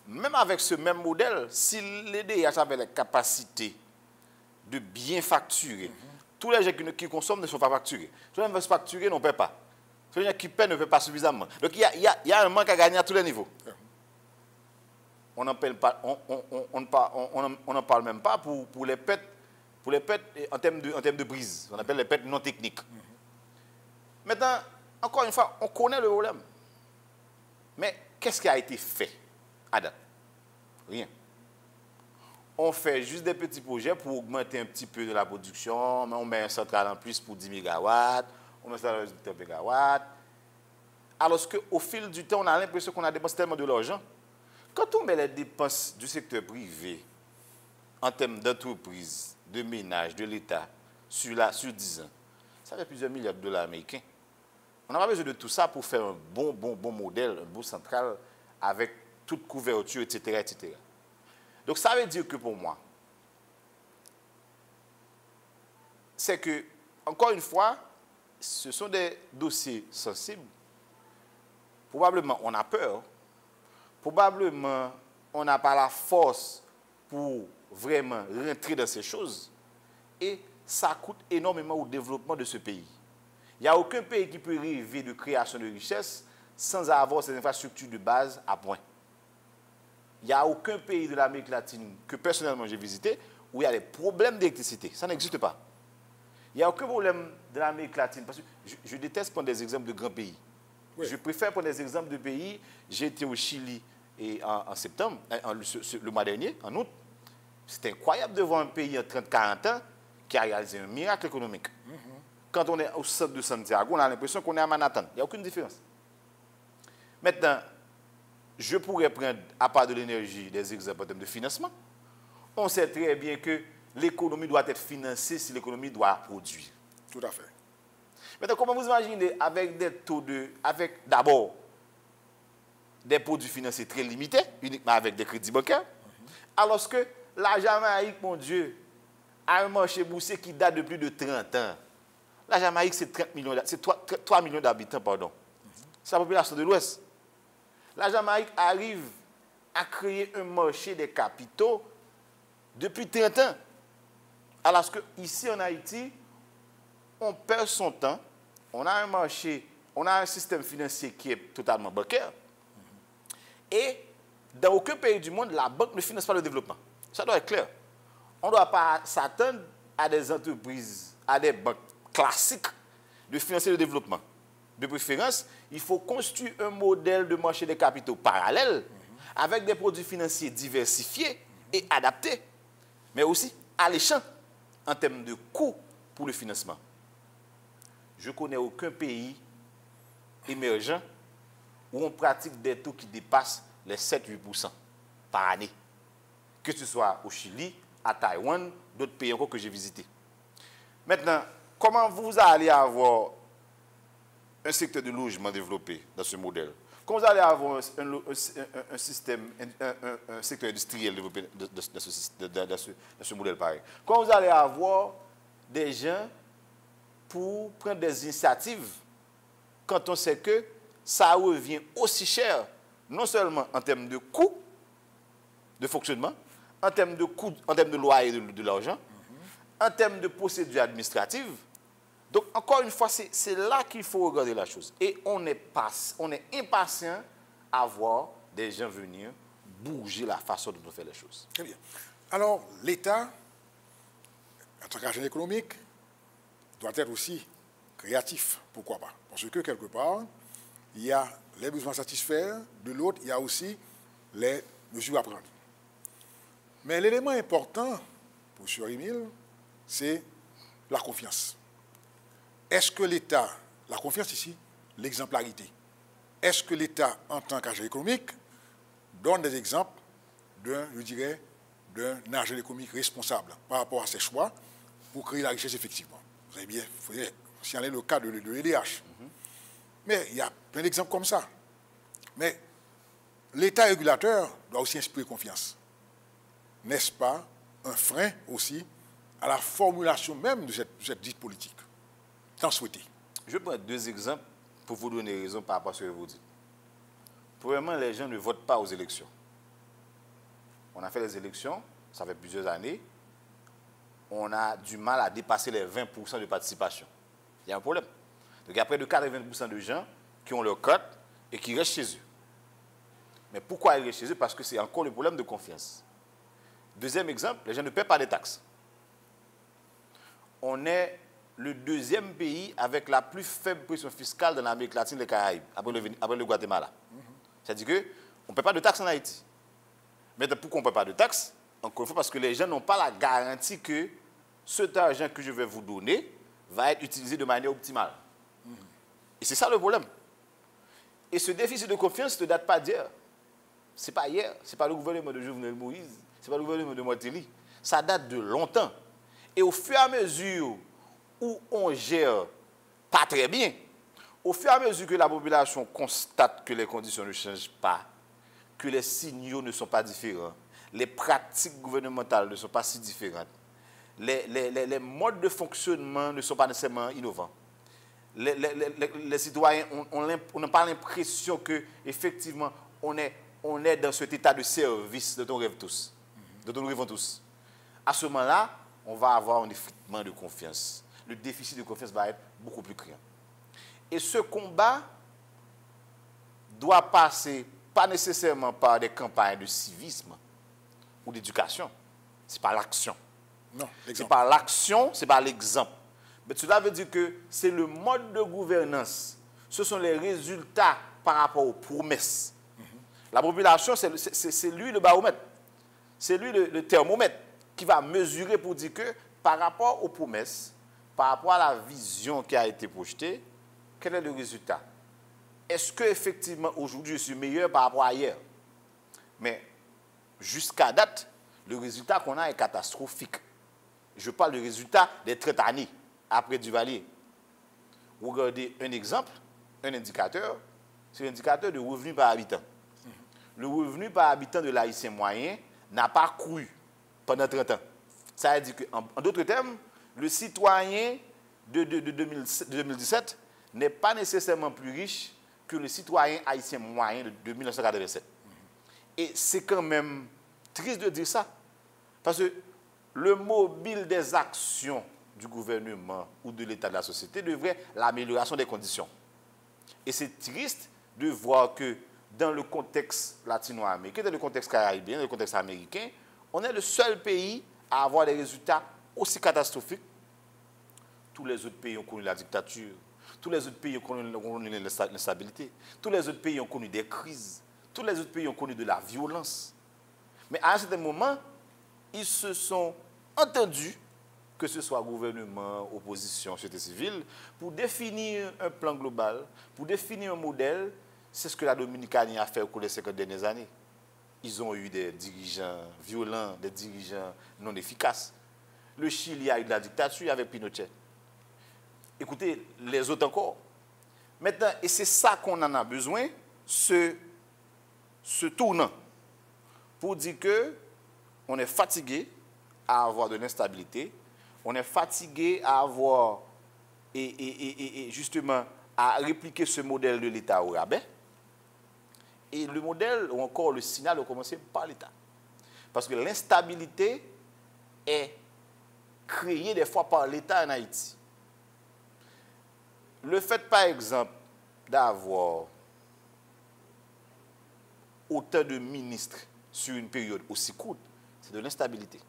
même avec ce même modèle, si l'EDH avait la capacité de bien facturer, tous les gens qui consomment ne sont pas facturés. Tous les gens qui veulent facturer n'en paient pas. Tous les gens qui paient ne paient pas suffisamment. Donc il y a un manque à gagner à tous les niveaux. On n'en parle même pas pour les pertes pour les pertes en termes de brise. On appelle les pertes non techniques. Maintenant, encore une fois, on connaît le problème. Mais qu'est-ce qui a été fait à date? Rien. On fait juste des petits projets pour augmenter un petit peu de la production. On met un central en plus pour 10 MW. On met ça dans 10 MW. Alors qu'au fil du temps, on a l'impression qu'on a dépensé tellement de l'argent. Quand on met les dépenses du secteur privé en termes d'entreprise, de ménage, de l'État, sur 10 ans, ça fait plusieurs milliards de dollars américains. On n'a pas besoin de tout ça pour faire un bon modèle, un bon central avec toute couverture, etc., etc. Donc ça veut dire que pour moi, c'est que, encore une fois, ce sont des dossiers sensibles. Probablement on a peur, probablement on n'a pas la force pour vraiment rentrer dans ces choses et ça coûte énormément au développement de ce pays. Il n'y a aucun pays qui peut rêver de création de richesse sans avoir ces infrastructures de base à point. Il n'y a aucun pays de l'Amérique latine que personnellement j'ai visité où il y a des problèmes d'électricité. Ça n'existe pas. Il n'y a aucun problème de l'Amérique latine parce que je déteste prendre des exemples de grands pays. Oui. Je préfère prendre des exemples de pays. J'ai été au Chili en septembre, le mois dernier, en août. C'est incroyable de voir un pays en 30-40 ans qui a réalisé un miracle économique. Quand on est au centre de Santiago, on a l'impression qu'on est à Manhattan. Il n'y a aucune différence. Maintenant, je pourrais prendre, à part de l'énergie, des exemples en termes de financement. On sait très bien que l'économie doit être financée si l'économie doit produire. Tout à fait. Maintenant, comment vous imaginez avec des taux avec d'abord des produits financiers très limités, uniquement avec des crédits bancaires, alors que la Jamaïque, mon Dieu, a un marché boursier qui date de plus de 30 ans. La Jamaïque, c'est 3 millions d'habitants, pardon. C'est la population de l'Ouest. La Jamaïque arrive à créer un marché des capitaux depuis 30 ans. Alors qu'ici, en Haïti, on perd son temps, on a un marché, on a un système financier qui est totalement bancaire. Et dans aucun pays du monde, la banque ne finance pas le développement. Ça doit être clair. On ne doit pas s'attendre à des entreprises, à des banques classiques de financer le développement. De préférence, il faut construire un modèle de marché des capitaux parallèle avec des produits financiers diversifiés et adaptés, mais aussi alléchants en termes de coûts pour le financement. Je ne connais aucun pays émergent où on pratique des taux qui dépassent les 7-8% par année. Que ce soit au Chili, à Taïwan, d'autres pays encore que j'ai visités. Maintenant, comment vous allez avoir un secteur de logement développé dans ce modèle? Comment vous allez avoir un système, un secteur industriel développé dans ce modèle pareil? Comment vous allez avoir des gens pour prendre des initiatives quand on sait que ça revient aussi cher, non seulement en termes de coûts de fonctionnement, en termes de coûts, en termes de loyer de l'argent, en termes de procédures administratives. Donc, encore une fois, c'est là qu'il faut regarder la chose. Et on est impatient à voir des gens venir bouger la façon dont on fait les choses. Très bien. Alors, l'État, en tant qu'agent économique, doit être aussi créatif. Pourquoi pas? Parce que, quelque part, il y a les besoins à satisfaire, de l'autre, il y a aussi les mesures à prendre. Mais l'élément important pour M. Emile, c'est la confiance. Est-ce que l'État, la confiance ici, l'exemplarité, est-ce que l'État, en tant qu'agent économique, donne des exemples d'un agent économique responsable par rapport à ses choix pour créer la richesse effectivement? Vous avez bien, vous voyez, si on est le cas de l'EDH. Mais il y a plein d'exemples comme ça. Mais l'État régulateur doit aussi inspirer confiance. N'est-ce pas un frein aussi à la formulation même de cette dite politique? Tant souhaité. Je prends deux exemples pour vous donner raison par rapport à ce que vous dites. Premièrement, les gens ne votent pas aux élections. On a fait les élections, ça fait plusieurs années. On a du mal à dépasser les 20% de participation. Il y a un problème. Donc, il y a près de 80% de gens qui ont leur carte et qui restent chez eux. Mais pourquoi ils restent chez eux? Parce que c'est encore le problème de confiance. Deuxième exemple, les gens ne paient pas des taxes. on est le deuxième pays avec la plus faible pression fiscale dans l'Amérique latine et les Caraïbes, après le Guatemala. C'est-à-dire qu'on ne paie pas de taxes en Haïti. Mais pourquoi on ne paie pas de taxes? Encore une fois, parce que les gens n'ont pas la garantie que cet argent que je vais vous donner va être utilisé de manière optimale. Et c'est ça le problème. Et ce déficit de confiance ne date pas d'hier. Ce n'est pas hier. Ce n'est pas le gouvernement de Jovenel Moïse. Ce n'est pas le gouvernement de Martelly. Ça date de longtemps. Et au fur et à mesure où on gère pas très bien, au fur et à mesure que la population constate que les conditions ne changent pas, que les signaux ne sont pas différents, les pratiques gouvernementales ne sont pas si différentes, les modes de fonctionnement ne sont pas nécessairement innovants. Les citoyens, on n'a pas l'impression qu'effectivement, on est dans cet état de service dont on rêve tous, dont nous rêvons tous. À ce moment-là, on va avoir un effritement de confiance. Le déficit de confiance va être beaucoup plus criant. Et ce combat doit passer pas nécessairement par des campagnes de civisme ou d'éducation. Ce n'est pas l'action. Non, c'est pas l'action, c'est pas l'exemple. Mais cela veut dire que c'est le mode de gouvernance. Ce sont les résultats par rapport aux promesses. La population, c'est lui le baromètre. C'est lui le thermomètre qui va mesurer pour dire que par rapport aux promesses, par rapport à la vision qui a été projetée, quel est le résultat? Est-ce qu'effectivement, aujourd'hui, je suis meilleur par rapport à hier? Mais jusqu'à date, le résultat qu'on a est catastrophique. Je parle du résultat des 30 années après Duvalier. Regardez un exemple, un indicateur, c'est l'indicateur de revenu par habitant. Le revenu par habitant de l'haïtien moyen n'a pas cru pendant 30 ans. Ça veut dire qu'en d'autres termes, le citoyen de 2017 n'est pas nécessairement plus riche que le citoyen haïtien moyen de 1987. Et c'est quand même triste de dire ça. Parce que le mobile des actions du gouvernement ou de l'état de la société devrait l'amélioration des conditions. Et c'est triste de voir que dans le contexte latino-américain, dans le contexte caribéen, dans le contexte américain, on est le seul pays à avoir des résultats aussi catastrophiques. Tous les autres pays ont connu la dictature. Tous les autres pays ont connu l'instabilité. Tous les autres pays ont connu des crises. Tous les autres pays ont connu de la violence. Mais à un certain moment, ils se sont entendus, que ce soit gouvernement, opposition, société civile, pour définir un plan global, pour définir un modèle. C'est ce que la Dominicanie a fait au cours des 50 dernières années. Ils ont eu des dirigeants violents, des dirigeants non efficaces. Le Chili a eu de la dictature avec Pinochet. Écoutez, les autres encore. Maintenant, et c'est ça qu'on en a besoin, ce tournant, pour dire qu'on est fatigué à avoir de l'instabilité, on est fatigué à avoir, et justement, à répliquer ce modèle de l'État au rabais. Et le modèle, ou encore le signal, a commencé par l'État. Parce que l'instabilité est créée des fois par l'État en Haïti. Le fait, par exemple, d'avoir autant de ministres sur une période aussi courte, c'est de l'instabilité.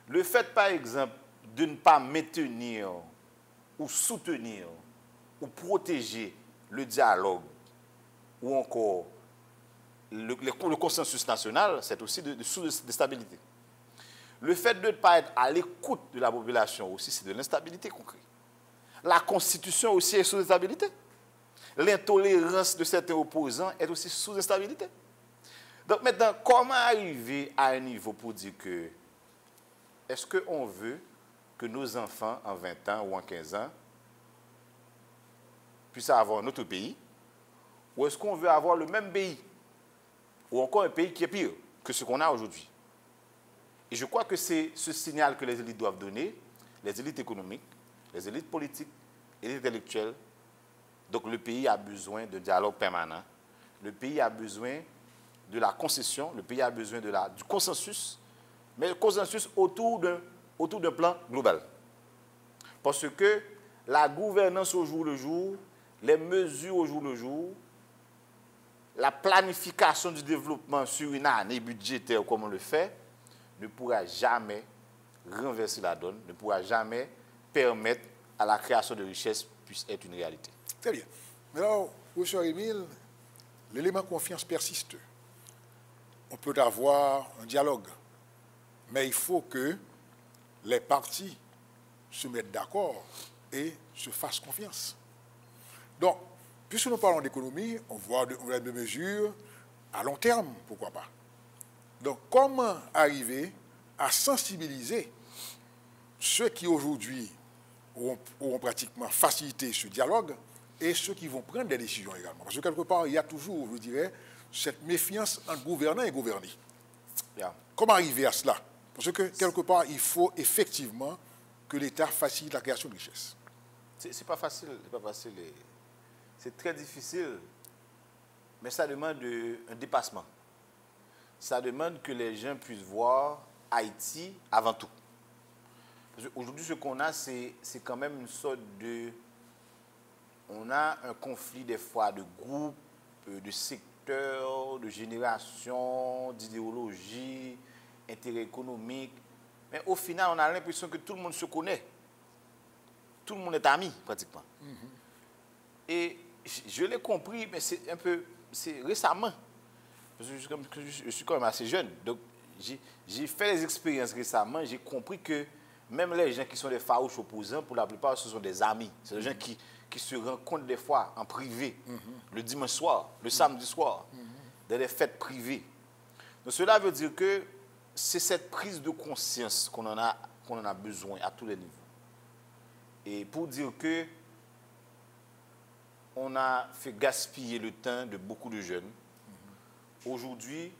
Le fait, par exemple, de ne pas maintenir ou soutenir ou protéger le dialogue ou encore le consensus national, c'est aussi de sous-stabilité. Le fait de ne pas être à l'écoute de la population aussi, c'est de l'instabilité qu'on crée. La Constitution aussi est sous instabilité. L'intolérance de certains opposants est aussi sous instabilité. Donc maintenant, comment arriver à un niveau pour dire que est-ce qu'on veut que nos enfants en 20 ans ou en 15 ans puissent avoir notre pays, ou est-ce qu'on veut avoir le même pays, ou encore un pays qui est pire que ce qu'on a aujourd'hui? Et je crois que c'est ce signal que les élites doivent donner, les élites économiques, les élites politiques et les intellectuels. Donc le pays a besoin de dialogue permanent. Le pays a besoin de la concession. Le pays a besoin du consensus. Mais le consensus autour d'un plan global. Parce que la gouvernance au jour le jour, les mesures au jour le jour, la planification du développement sur une année budgétaire comme on le fait, ne pourra jamais renverser la donne, ne pourra jamais permettre à la création de richesse puisse être une réalité. Très bien. Mais alors, professeur Émile, l'élément confiance persiste. On peut avoir un dialogue, mais il faut que les parties se mettent d'accord et se fassent confiance. Donc, puisque nous parlons d'économie, on voit des mesures à long terme, pourquoi pas. Donc, comment arriver à sensibiliser ceux qui aujourd'hui auront pratiquement facilité ce dialogue et ceux qui vont prendre des décisions également. Parce que quelque part, il y a toujours, je dirais, cette méfiance entre gouvernants et gouvernés. Yeah. Comment arriver à cela? Parce que quelque part, il faut effectivement que l'État facilite la création de richesses. C'est pas facile, c'est pas facile. C'est très difficile, mais ça demande un dépassement. Ça demande que les gens puissent voir Haïti avant tout. Aujourd'hui, ce qu'on a, c'est quand même une sorte de... On a un conflit des fois de groupes, de secteurs, de générations, d'idéologies, intérêts économiques. Mais au final, on a l'impression que tout le monde se connaît. Tout le monde est ami, pratiquement. Et je l'ai compris, mais c'est un peu... C'est récemment. Parce que je suis quand même assez jeune. Donc, j'ai fait les expériences récemment. J'ai compris que même les gens qui sont des farouches opposants, pour la plupart, ce sont des amis. C'est des gens qui se rencontrent des fois en privé, le dimanche soir, le samedi soir, dans des fêtes privées. Donc, cela veut dire que c'est cette prise de conscience qu'on en a besoin à tous les niveaux. Et pour dire que on a fait gaspiller le temps de beaucoup de jeunes. Aujourd'hui,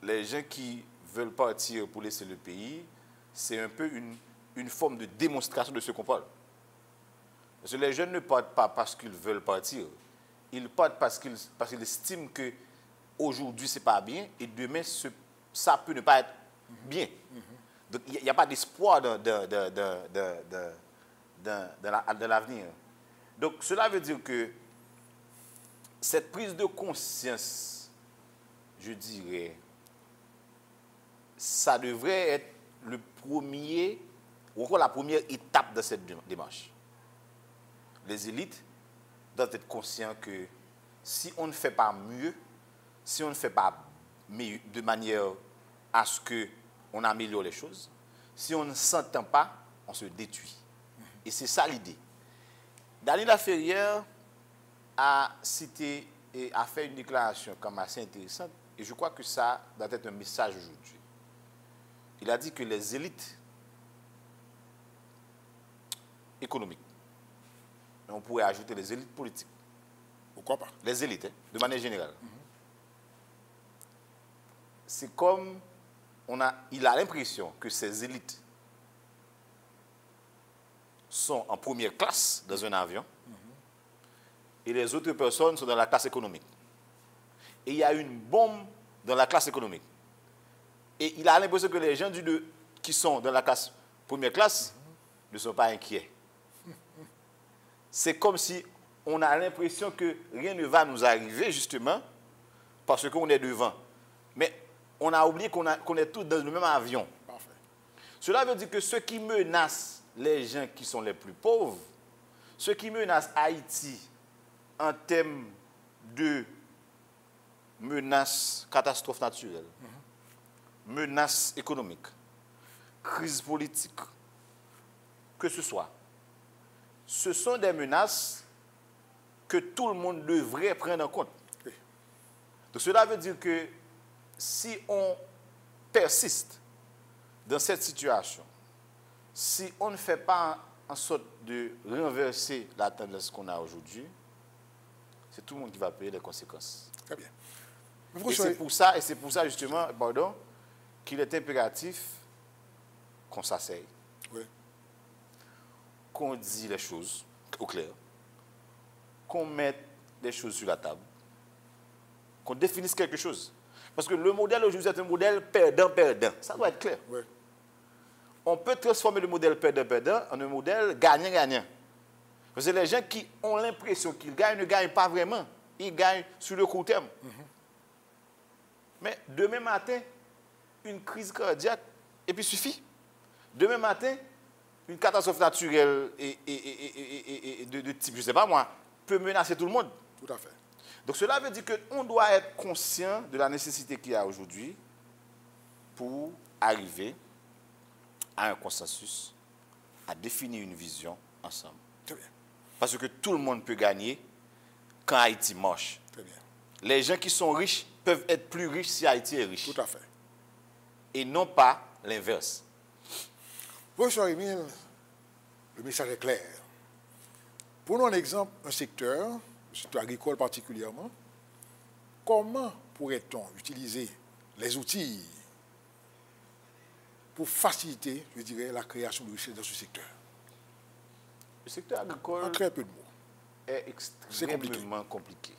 les gens qui veulent partir pour laisser le pays, c'est un peu une forme de démonstration de ce qu'on parle. Parce que les jeunes ne partent pas parce qu'ils veulent partir. Ils partent parce qu'ils estiment qu'aujourd'hui, ce n'est pas bien et demain, ça peut ne pas être bien. Donc, il n'y a pas d'espoir dans l'avenir. Donc, cela veut dire que cette prise de conscience, je dirais, ça devrait être le premier, ou encore la première étape de cette démarche. Les élites doivent être conscients que si on ne fait pas mieux, si on ne fait pas de manière à ce qu'on améliore les choses, si on ne s'entend pas, on se détruit. Et c'est ça l'idée. Daniel Laferrière a cité et a fait une déclaration comme assez intéressante, et je crois que ça doit être un message aujourd'hui. Il a dit que les élites économiques, on pourrait ajouter les élites politiques. Pourquoi pas? Les élites, de manière générale. C'est comme il a l'impression que ces élites sont en première classe dans un avion et les autres personnes sont dans la classe économique. Et il y a une bombe dans la classe économique. Et il a l'impression que les gens qui sont dans la classe, première classe ne sont pas inquiets. C'est comme si on a l'impression que rien ne va nous arriver justement parce qu'on est devant. Mais on a oublié qu'on est tous dans le même avion. Parfait. Cela veut dire que ceux qui menacent les gens qui sont les plus pauvres, ceux qui menacent Haïti en termes de menaces, catastrophes naturelles, menaces économiques, crise politique, que ce soit, ce sont des menaces que tout le monde devrait prendre en compte. Oui. Donc cela veut dire que si on persiste dans cette situation, si on ne fait pas en sorte de renverser la tendance qu'on a aujourd'hui, c'est tout le monde qui va payer les conséquences. Très bien. Et c'est pour ça justement, pardon, qu'il est impératif qu'on s'asseye, Oui. qu'on dise les choses au clair, qu'on mette les choses sur la table, qu'on définisse quelque chose. Parce que le modèle aujourd'hui est un modèle perdant-perdant. Ça doit être clair. Oui. On peut transformer le modèle perdant-perdant en un modèle gagnant-gagnant. Parce que les gens qui ont l'impression qu'ils gagnent ne gagnent pas vraiment. Ils gagnent sur le court terme. Mais demain matin, une crise cardiaque et puis suffit. Demain matin, une catastrophe naturelle de type, je ne sais pas moi, peut menacer tout le monde. Tout à fait. Donc cela veut dire qu'on doit être conscient de la nécessité qu'il y a aujourd'hui pour arriver à un consensus, à définir une vision ensemble. Très bien. Parce que tout le monde peut gagner quand Haïti marche. Très bien. Les gens qui sont riches peuvent être plus riches si Haïti est riche. Tout à fait. Et non pas l'inverse. Professeur Émile, le message est clair. Prenons un exemple, un secteur, le secteur agricole particulièrement. Comment pourrait-on utiliser les outils pour faciliter, je dirais, la création de richesse dans ce secteur? Le secteur agricole En très peu de mots. est extrêmement compliqué.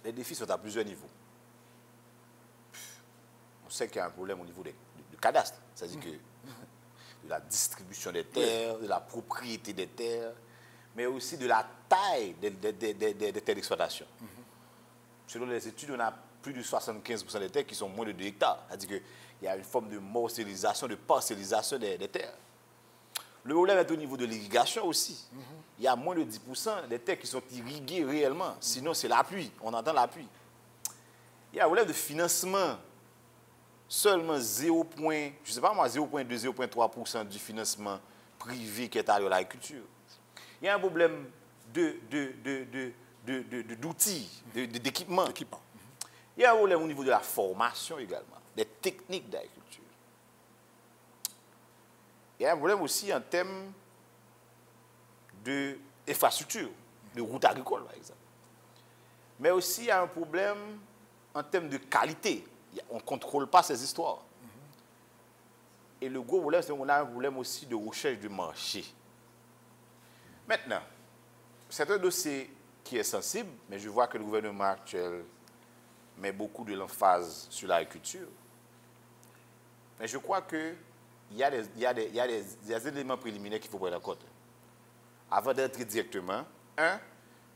Les défis sont à plusieurs niveaux. On sait qu'il y a un problème au niveau du cadastre, c'est-à-dire que de la distribution des terres, de la propriété des terres, mais aussi de la taille des terres d'exploitation. Selon les études, on a plus de 75% des terres qui sont moins de 2 hectares. C'est-à-dire qu'il y a une forme de morcellisation, de parcellisation des terres. Le problème est au niveau de l'irrigation aussi. Il y a moins de 10% des terres qui sont irriguées réellement. Sinon, c'est la pluie. On entend la pluie. Il y a un problème de financement. Seulement 0,2-0,3% du financement privé qui est alloué à l'agriculture. Il y a un problème d'outils, d'équipement. Il y a un problème au niveau de la formation également, des techniques d'agriculture. Il y a un problème aussi en termes d'infrastructure, de routes agricoles, par exemple. Mais aussi, il y a un problème en termes de qualité. On ne contrôle pas ces histoires. Et le gros problème, c'est qu'on a un problème aussi de recherche du marché. Maintenant, c'est un dossier qui est sensible, mais je vois que le gouvernement actuel met beaucoup de l'emphase sur l'agriculture. Mais je crois qu'il y a des éléments préliminaires qu'il faut prendre en compte. Avant d'entrer directement, il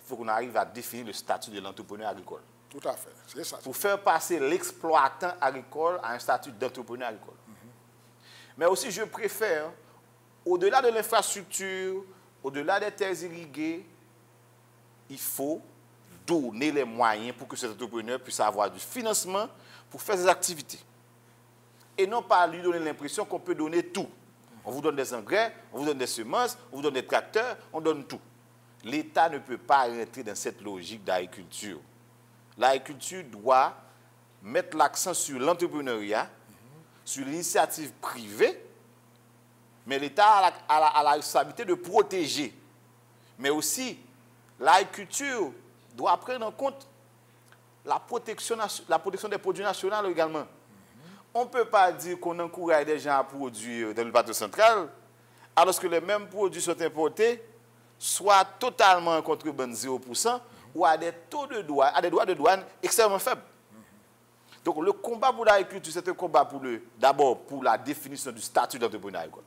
faut qu'on arrive à définir le statut de l'entrepreneur agricole. Tout à fait, c'est ça. Pour faire passer l'exploitant agricole à un statut d'entrepreneur agricole. Mais aussi, je préfère, au-delà de l'infrastructure, au-delà des terres irriguées, il faut donner les moyens pour que cet entrepreneur puisse avoir du financement pour faire ses activités. Et non pas lui donner l'impression qu'on peut donner tout. On vous donne des engrais, on vous donne des semences, on vous donne des tracteurs, on donne tout. L'État ne peut pas rentrer dans cette logique d'agriculture. L'agriculture doit mettre l'accent sur l'entrepreneuriat, sur l'initiative privée, mais l'État a la responsabilité de protéger. Mais aussi, l'agriculture doit prendre en compte la protection des produits nationaux également. On ne peut pas dire qu'on encourage des gens à produire dans le plateau central, alors que les mêmes produits sont importés, soit totalement en contrebande 0%, ou à des taux de douane, à des droits de douane extrêmement faibles. Donc le combat pour l'agriculture, c'est un combat d'abord pour la définition du statut d'entrepreneur agricole.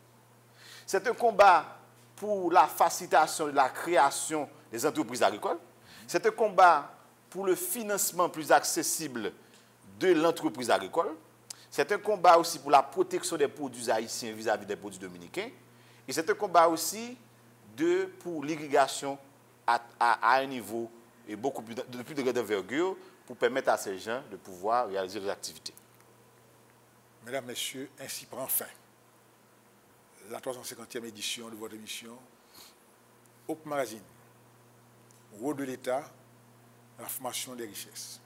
C'est un combat pour la facilitation de la création des entreprises agricoles. C'est un combat pour le financement plus accessible de l'entreprise agricole. C'est un combat aussi pour la protection des produits haïtiens vis-à-vis des produits dominicains. Et c'est un combat aussi pour l'irrigation à un niveau et beaucoup plus de grande envergure pour permettre à ces gens de pouvoir réaliser leurs activités. Mesdames, Messieurs, ainsi prend fin la 350e édition de votre émission Hope Magazine, rôle de l'État à la formation des richesses.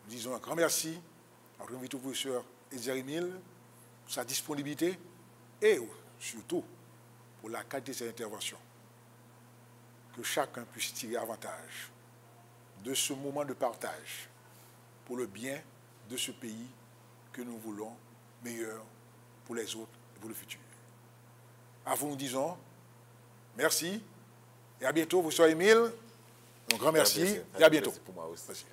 Nous disons un grand merci à notre invité professeur Edzer Émile pour sa disponibilité et surtout pour la qualité de ses interventions. Que chacun puisse tirer avantage de ce moment de partage pour le bien de ce pays que nous voulons meilleur pour les autres et pour le futur. À vous, nous disons merci et à bientôt, professeur Émile. Un grand merci et à bientôt. Merci pour moi aussi. Merci.